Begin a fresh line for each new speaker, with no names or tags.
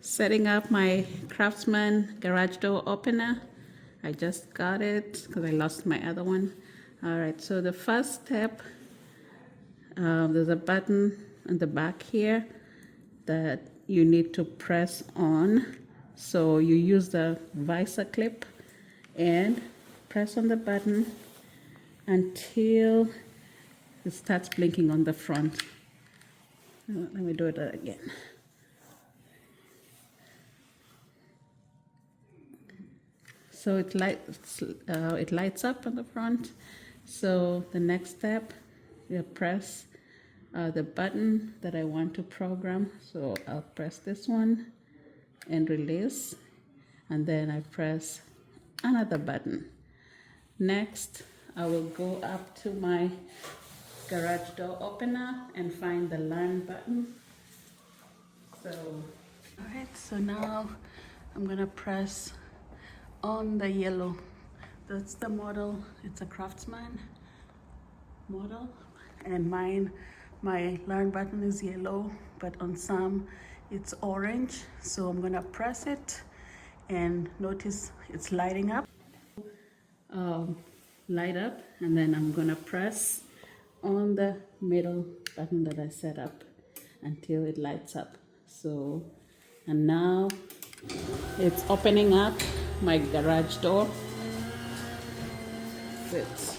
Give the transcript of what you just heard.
Setting up my Craftsman garage door opener. I just got it because I lost my other one. All right, so the first step, there's a button on the back here that you need to press on. So you use the visor clip and press on the button until it starts blinking on the front. Let me do it again. So it lights up on the front. So the next step, you press the button that I want to program. So I'll press this one and release, and then I press another button. Next, I will go up to my garage door opener and find the learn button. So, all right, so now I'm gonna press on the yellow. That's the model. It's a Craftsman model, and my learn button is yellow, but on some it's orange. So I'm gonna press it and notice it's lighting up. Light up, and then I'm gonna press on the middle button that I set up until it lights up. So, and now it's opening up my garage door. It's